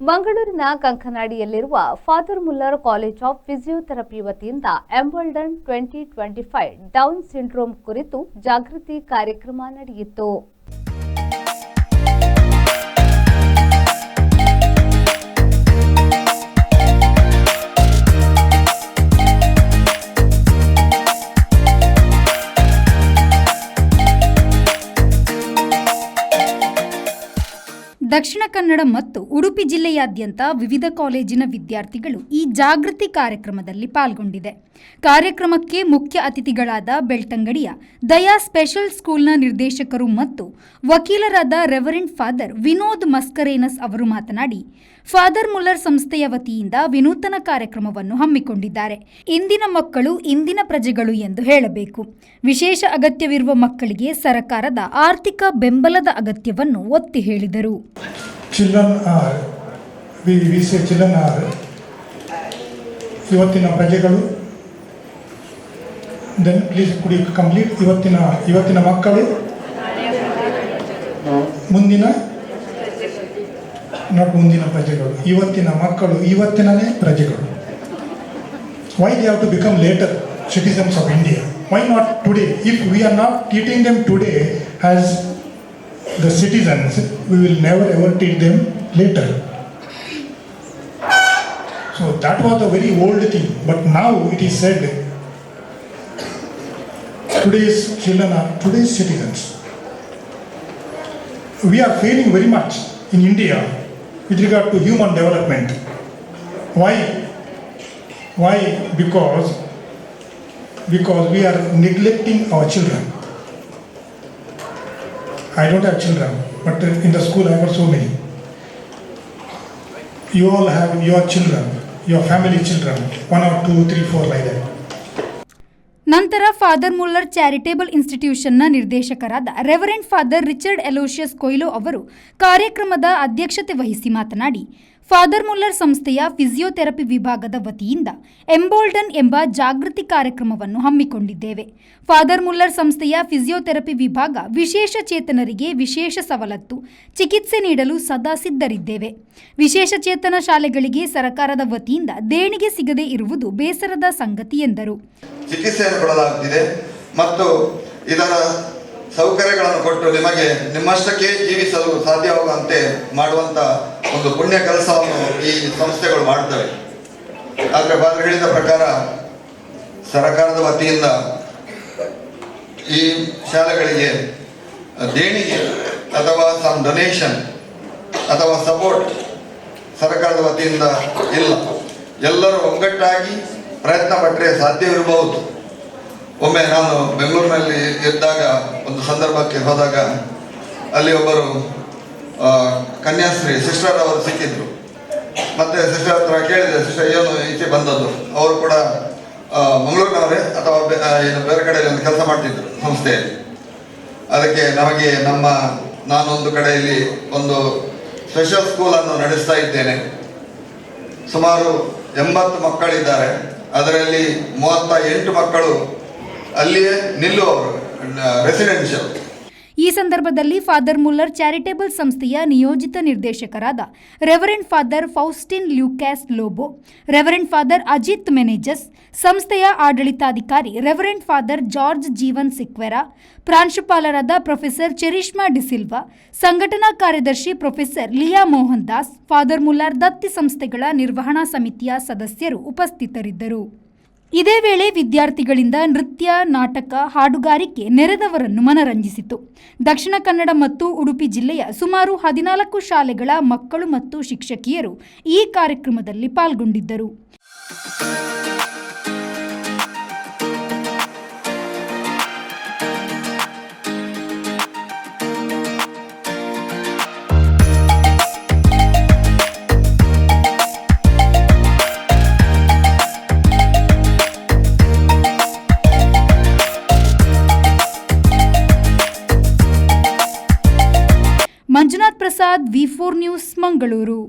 ಮಂಗಳೂರಿನ ಕಂಕನಾಡಿಯಲ್ಲಿರುವ father Muller college of physiotherapy ವತಿಯಿಂದ ಎಂಬಲ್ಡನ್ 2025 ಡೌನ್ ಸಿಂಡ್ರೋಮ್ ಕುರಿತು ಜಾಗೃತಿ ಕಾರ್ಯಕ್ರಮ ನಡೆಯಿತು. ದಕ್ಷಿಣ ಕನ್ನಡ ಮತ್ತು ಉಡುಪಿ ಜಿಲ್ಲೆಯಾದ್ಯಂತ ವಿವಿಧ ಕಾಲೇಜಿನ ವಿದ್ಯಾರ್ಥಿಗಳು ಈ ಜಾಗೃತಿ ಕಾರ್ಯಕ್ರಮದಲ್ಲಿ ಪಾಲ್ಗೊಂಡಿದೆ. ಕಾರ್ಯಕ್ರಮಕ್ಕೆ ಮುಖ್ಯ ಅತಿಥಿಗಳಾದ ಬೆಳ್ತಂಗಡಿಯ ದಯಾ ಸ್ಪೆಷಲ್ ಸ್ಕೂಲ್ನ ನಿರ್ದೇಶಕರು ಮತ್ತು ವಕೀಲರಾದ ರೆವರೆಂಡ್ ಫಾದರ್ ವಿನೋದ್ ಮಸ್ಕರೇನಸ್ ಅವರು ಮಾತನಾಡಿ, ಫಾದರ್ ಮುಲ್ಲರ್ ಸಂಸ್ಥೆಯ ವತಿಯಿಂದ ವಿನೂತನ ಕಾರ್ಯಕ್ರಮವನ್ನು ಹಮ್ಮಿಕೊಂಡಿದ್ದಾರೆ. ಇಂದಿನ ಮಕ್ಕಳು ಇಂದಿನ ಪ್ರಜೆಗಳು ಎಂದು ಹೇಳಬೇಕು. ವಿಶೇಷ ಅಗತ್ಯವಿರುವ ಮಕ್ಕಳಿಗೆ ಸರಕಾರದ ಆರ್ಥಿಕ ಬೆಂಬಲದ ಅಗತ್ಯವನ್ನು ಒತ್ತಿ ಹೇಳಿದರು. ಇವತ್ತಿನ ಪ್ರಜೆಗಳು ಇವತ್ತಿನ ಮಕ್ಕಳು ಮುಂದಿನ ಪ್ರಜೆಗಳು. ಇವತ್ತಿನ ಮಕ್ಕಳು ಇವತ್ತಿನನೇ ಪ್ರಜೆಗಳು. Why they have to become later citizens of India? Why not today? If we are not treating them today as the citizens, we will never ever treat them later. So that was a very old thing, but now it is said today's children are today's citizens. We are failing very much in India with regard to human development. Why? Because we are neglecting our children. I don't have children, but in the school I have so many. You all have your children, your family children, 1 or 2, 3, 4 like that. ನಂತರ father Muller charitable ಇನ್ಸ್ಟಿಟ್ಯೂಷನ್ನ ನಿರ್ದೇಶಕರಾದ reverend father Richard Aloysius ಕೊಯ್ಲೋ ಅವರು ಕಾರ್ಯಕ್ರಮದ ಅಧ್ಯಕ್ಷತೆ ವಹಿಸಿ ಮಾತನಾಡಿ, father Muller ಸಂಸ್ಥೆಯ physiotherapy ವಿಭಾಗದ ವತಿಯಿಂದ ಎಂಬೋಲ್ಡನ್ ಎಂಬ ಜಾಗೃತಿ ಕಾರ್ಯಕ್ರಮವನ್ನು ಹಮ್ಮಿಕೊಂಡಿದ್ದೇವೆ. ಫಾದರ್ ಮುಲ್ಲರ್ ಸಂಸ್ಥೆಯ ಫಿಸಿಯೋಥೆರಪಿ ವಿಭಾಗ ವಿಶೇಷ ಚೇತನರಿಗೆ ವಿಶೇಷ ಸವಲತ್ತು, ಚಿಕಿತ್ಸೆ ನೀಡಲು ಸದಾ ಸಿದ್ಧರಿದ್ದೇವೆ. ವಿಶೇಷ ಚೇತನ ಶಾಲೆಗಳಿಗೆ ಸರ್ಕಾರದ ವತಿಯಿಂದ ದೇಣಿಗೆ ಸಿಗದೇ ಇರುವುದು ಬೇಸರದ ಸಂಗತಿ ಎಂದರು. ಚಿಕಿತ್ಸೆಯನ್ನು ಕೊಡಲಾಗುತ್ತಿದೆ ಮತ್ತು ಇದರ ಸೌಕರ್ಯಗಳನ್ನು ಕೊಟ್ಟು ನಿಮಗೆ ನಿಮ್ಮಷ್ಟಕ್ಕೆ ಜೀವಿಸಲು ಸಾಧ್ಯವಾಗುವಂತೆ ಮಾಡುವಂಥ ಒಂದು ಪುಣ್ಯ ಕೆಲಸವನ್ನು ಈ ಸಂಸ್ಥೆಗಳು ಮಾಡ್ತವೆ. ಆದರೆ ಬಾಲ್ ಹೇಳಿದ ಪ್ರಕಾರ ಸರ್ಕಾರದ ವತಿಯಿಂದ ಈ ಶಾಲೆಗಳಿಗೆ ದೇಣಿಗೆ ಅಥವಾ ಸಮ್ ಡೊನೇಷನ್ ಅಥವಾ ಸಪೋರ್ಟ್ ಸರ್ಕಾರದ ವತಿಯಿಂದ ಇಲ್ಲ. ಎಲ್ಲರೂ ಒಗ್ಗಟ್ಟಾಗಿ ಪ್ರಯತ್ನ ಪಟ್ಟರೆ ಸಾಧ್ಯವಿರಬಹುದು. ಒಮ್ಮೆ ನಾನು ಬೆಂಗಳೂರಿನಲ್ಲಿ ಇದ್ದಾಗ ಒಂದು ಸಂದರ್ಭಕ್ಕೆ ಹೋದಾಗ ಅಲ್ಲಿ ಒಬ್ಬರು ಕನ್ಯಾಶ್ರೀ ಸಿಸ್ಟರ್ ಅವರು ಸಿಕ್ಕಿದ್ರು. ಮತ್ತು ಸಿಸ್ಟರ್ ಹತ್ರ ಕೇಳಿದೆ, ಸಿಸ್ಟರ್ ಏನು ಈಚೆ ಬಂದದ್ದು? ಅವರು ಕೂಡ ಮಂಗಳೂರಿನವರೇ ಅಥವಾ ಏನು ಬೇರೆ ಕಡೆಯಲ್ಲಿ ಒಂದು ಕೆಲಸ ಮಾಡ್ತಿದ್ರು ಸಂಸ್ಥೆಯಲ್ಲಿ. ಅದಕ್ಕೆ ನಮಗೆ ನಾನೊಂದು ಕಡೆಯಲ್ಲಿ ಒಂದು ಸ್ಪೆಷಲ್ ಸ್ಕೂಲನ್ನು ನಡೆಸ್ತಾ ಇದ್ದೇನೆ. ಸುಮಾರು 80 ಮಕ್ಕಳಿದ್ದಾರೆ. ಅದರಲ್ಲಿ 38 ಮಕ್ಕಳು ಅಲ್ಲಿಯೇ ನಿಲ್ಲುವವರು, ರೆಸಿಡೆನ್ಷಿಯಲ್. ಈ ಸಂದರ್ಭದಲ್ಲಿ ಫಾದರ್ ಮುಲ್ಲರ್ ಚಾರಿಟೇಬಲ್ ಸಂಸ್ಥೆಯ ನಿಯೋಜಿತ ನಿರ್ದೇಶಕರಾದ reverend father Faustin Lucas Lobo, reverend father Ajith Menezes, ಸಂಸ್ಥೆಯ ಆಡಳಿತಾಧಿಕಾರಿ reverend father George Jeevan Sequeira, ಪ್ರಾಂಶುಪಾಲರಾದ ಪ್ರೊಫೆಸರ್ ಚೆರಿಷ್ಮಾ ಡಿಸಿಲ್ವಾ, ಸಂಘಟನಾ ಕಾರ್ಯದರ್ಶಿ professor Lia Mohan Das, father Muller ದತ್ತಿ ಸಂಸ್ಥೆಗಳ ನಿರ್ವಹಣಾ ಸಮಿತಿಯ ಸದಸ್ಯರು ಉಪಸ್ಥಿತರಿದ್ದರು. ಇದೇ ವೇಳೆ ವಿದ್ಯಾರ್ಥಿಗಳಿಂದ ನೃತ್ಯ, ನಾಟಕ, ಹಾಡುಗಾರಿಕೆ ನೆರೆದವರನ್ನು ಮನರಂಜಿಸಿತು. ದಕ್ಷಿಣ ಕನ್ನಡ ಮತ್ತು ಉಡುಪಿ ಜಿಲ್ಲೆಯ ಸುಮಾರು 14 ಶಾಲೆಗಳ ಮಕ್ಕಳು ಮತ್ತು ಶಿಕ್ಷಕಿಯರು ಈ ಕಾರ್ಯಕ್ರಮದಲ್ಲಿ ಪಾಲ್ಗೊಂಡಿದ್ದರು. Manjunath Prasad, V4 news, Mangaluru.